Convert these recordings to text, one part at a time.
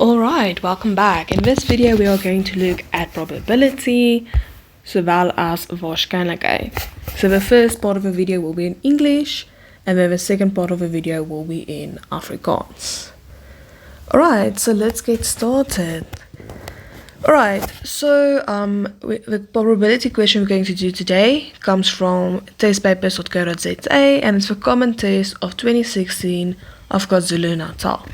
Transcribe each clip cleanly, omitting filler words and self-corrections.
Alright, welcome back. In this video we are going to look at probability sowel as waarskynlikheid. So the first part of the video will be in English and then the second part of the video will be in Afrikaans. Alright, so let's get started. Alright, so the probability question we're going to do today comes from testpapers.co.za and it's the common test of 2016 of KwaZulu-Natal.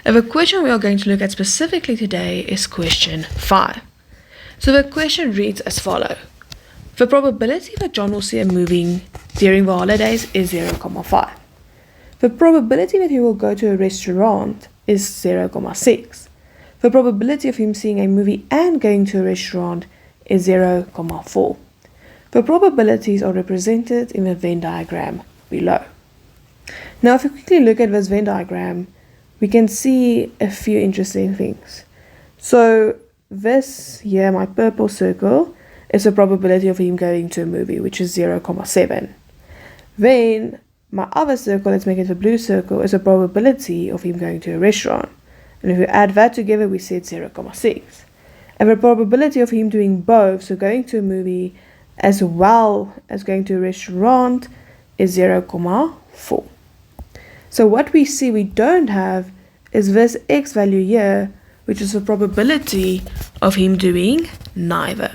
And the question we are going to look at specifically today is question 5. So the question reads as follows. The probability that John will see a movie during the holidays is 0.5. The probability that he will go to a restaurant is 0.6. The probability of him seeing a movie and going to a restaurant is 0.4. The probabilities are represented in the Venn diagram below. Now if we quickly look at this Venn diagram, we can see a few interesting things. So this here, my purple circle, is the probability of him going to a movie, which is 0.7. Then my other circle, let's make it the blue circle, is the probability of him going to a restaurant. And if we add that together, we see it's 0.6. And the probability of him doing both, so going to a movie as well as going to a restaurant, is 0.4. So what we see we don't have is this x value here, which is the probability of him doing neither.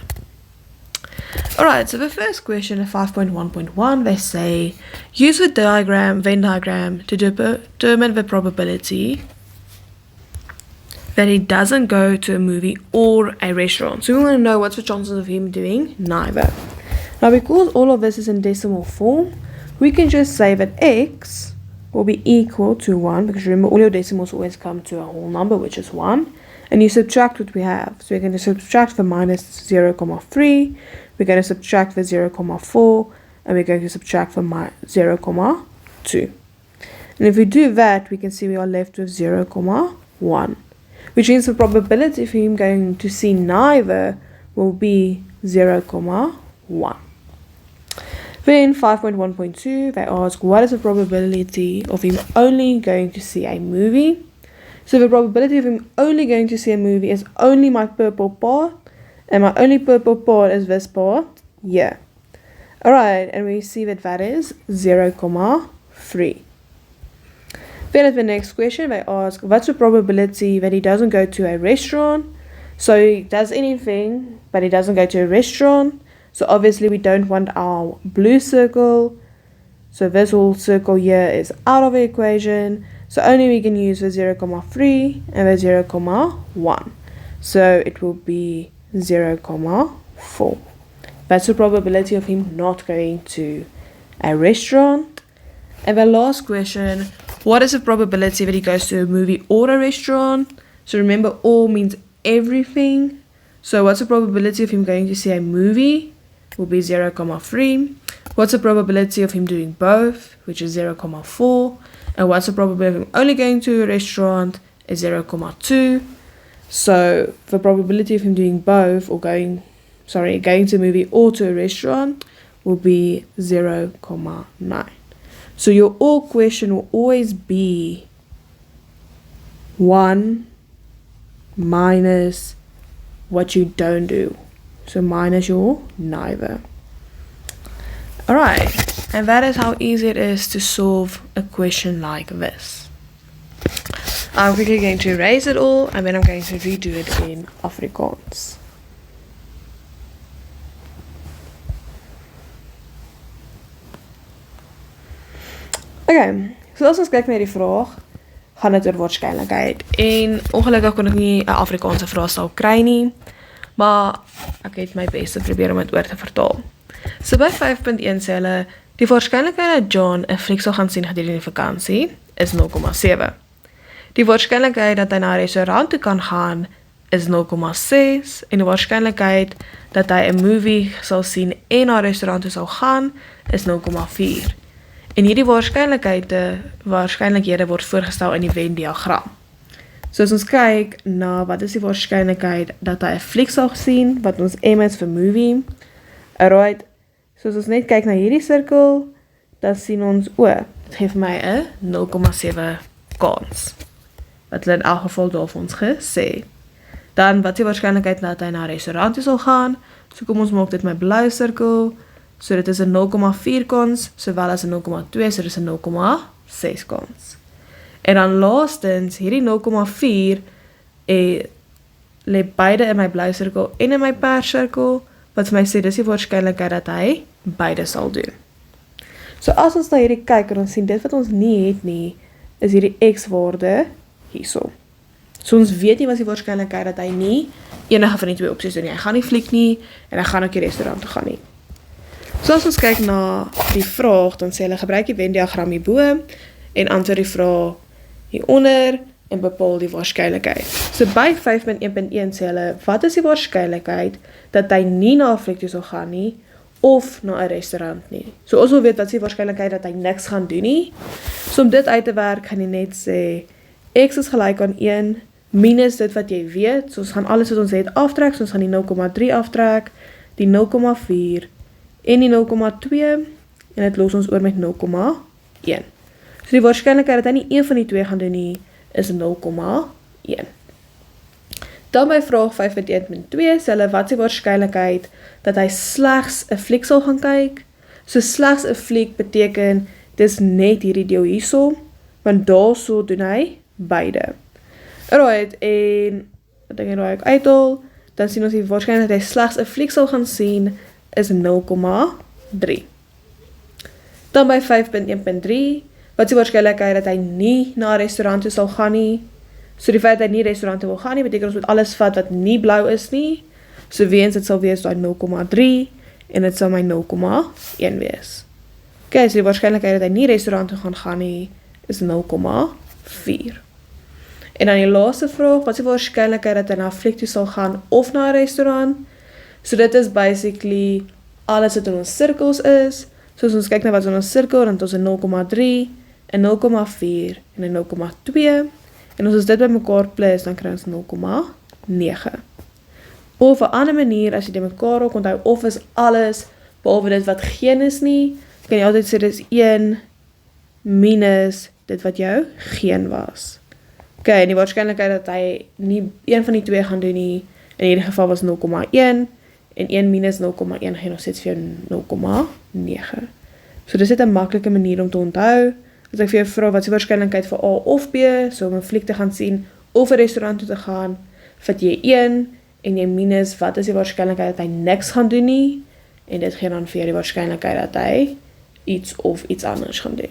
Alright, so the first question at 5.1.1, they say, use the Venn diagram to determine the probability that he doesn't go to a movie or a restaurant. So we want to know what's the chances of him doing neither. Now because all of this is in decimal form, we can just say that x will be equal to 1, because remember all your decimals always come to a whole number, which is 1, and you subtract what we have. So we're going to subtract the minus 0.3, we're going to subtract the 0.4, and we're going to subtract the 0.2. And if we do that, we can see we are left with 0.1, which means the probability of him going to see neither will be 0.1. Then 5.1.2, they ask, what is the probability of him only going to see a movie? So the probability of him only going to see a movie is only my purple part, and my only purple part is this part here. Alright, and we see that that is 0.3. Then at the next question, they ask, what's the probability that he doesn't go to a restaurant? So he does anything, but he doesn't go to a restaurant. So obviously we don't want our blue circle. So this whole circle here is out of the equation. So only we can use the 0.3 and the 0.1. So it will be 0.4. That's the probability of him not going to a restaurant. And the last question, what is the probability that he goes to a movie or a restaurant? So remember, all means everything. So what's the probability of him going to see a movie? Will be 0.3. What's the probability of him doing both, which is 0.4, and what's the probability of him only going to a restaurant is 0.2. So the probability of him doing both or going to a movie or to a restaurant will be 0.9. So your or question will always be 1 minus what you don't do. So minus your neither. Alright, and that is how easy it is to solve a question like this. I'm quickly going to erase it all and then I'm going to redo it in Afrikaans. Okay, so as ons kyk na die vraag, gaan dit oor waarskynlikheid. En ongelukkig kon ek nie 'n Afrikaanse vraestel kry nie. Maar ek het my bes te probeer om dit oor te vertaal. So by 5.1 sê hulle, die waarskynlikheid dat John 'n fliek sal gaan sien gedurende die vakansie is 0.7. Die waarskynlikheid dat hy na 'n restaurant toe kan gaan is 0.6 en die waarskynlikheid dat hy 'n movie sal sien en na 'n restaurant toe sal gaan is 0.4. En hierdie waarskynlikhede word voorgestel in die Venn diagram. So as ons kyk na wat is die waarskynlikheid dat hy 'n fliek sal sien, wat ons M is vir movie. Alright, so as ons net kyk na hierdie sirkel, dan sien ons, dit gee vir my 'n 0.7 kans. wat hulle in elk geval daar vir ons gesê. Dan, wat is die waarskynlikheid dat hy na 'n restaurant toe sal gaan? So kom ons maak dit my blou sirkel. So dit is 'n 0,4 kans, sowel as 'n 0,2, so dit is 'n 0,6 kans. En dan laastens, hierdie 0,4 lê beide in my blou sirkel en in my perssirkel, wat vir my sê, dis die waarskynlikheid dat hy beide sal doen. So as ons na hierdie kyk en ons sien dit wat ons nie het nie, is hierdie x-waarde hierso. So ons weet nie wat die waarskynlikheid dat hy nie enige van die twee opsies doen nie. Hy gaan nie fliek nie en hy gaan ook die restaurant toe gaan nie. So as ons kyk na die vraag, dan sê hulle gebruik die Venn-diagram hierbo en antwoord die vraag hieronder en bepaal die waarskynlikheid. So by 5.1.1 sê hulle, wat is die waarskynlikheid dat hy nie na 'n fliek toe sal gaan nie of na 'n restaurant nie? So ons wil weet wat is die waarskynlikheid dat hy niks gaan doen nie. So om dit uit te werk, gaan jy net sê x is gelyk aan 1 minus dit wat jy weet. So ons gaan alles wat ons het aftrek, so ons gaan die 0,3 aftrek, die 0,4 en die 0,2 en dit los ons oor met 0,1. So die waarskynlikheid dat hy nie een van die twee gaan doen nie, is 0,1. Dan by vraag 5.1.2 sê hulle, wat is die waarskynlikheid dat hy slegs 'n fliek sal gaan kyk? So slegs 'n fliek beteken, dis net hierdie deel hierso, want daarso doen hy beide. Alright, en wat ek raai ek uithaal, dan sien ons die waarskynlikheid dat hy slegs 'n fliek sal gaan sien, is 0,3. Dan by 5.1.3, wat is die waarskynlikheid dat hy nie na 'n restaurant toe sal gaan nie? So die feit dat hy nie restaurant toe wil gaan nie, beteken ons moet alles vat wat nie blou is nie. So weens dit sal wees daai 0,3 en dit sal my 0,1 wees. Okay, so die waarskynlikheid dat hy nie restaurant toe gaan nie, is 0,4. En dan die laaste vraag, wat is die waarskynlikheid dat hy na 'n fliek toe sal gaan of na 'n restaurant? So dit is basically alles wat in ons sirkels is. So as ons kyk na wat in ons sirkel, dan het ons 'n 0,3, 'n 0,4 en 'n 0,2. En as ons dit by mekaar plus, dan kry ons 0,9. Of 'n ander manier, as jy dit mekaar ook onthou, of is alles, behalwe dit wat geen is nie, kan jy altyd sê, dit is 1 minus dit wat jou geen was. Okay, en die waarskynlikheid dat hy nie een van die twee gaan doen nie, in hierdie geval was 0,1, en 1 minus 0,1 gee nog steeds vir jou 0,9. So dis net 'n maklike manier om te onthou. As ek vir jou vra, wat is die waarskynlikheid vir A of B, so om 'n fliek te gaan sien, of 'n restaurant toe te gaan, vat jy 1, en jy minus, wat is die waarskynlikheid dat hy niks gaan doen nie, en dit gee dan vir jou die waarskynlikheid dat hy iets of iets anders gaan doen.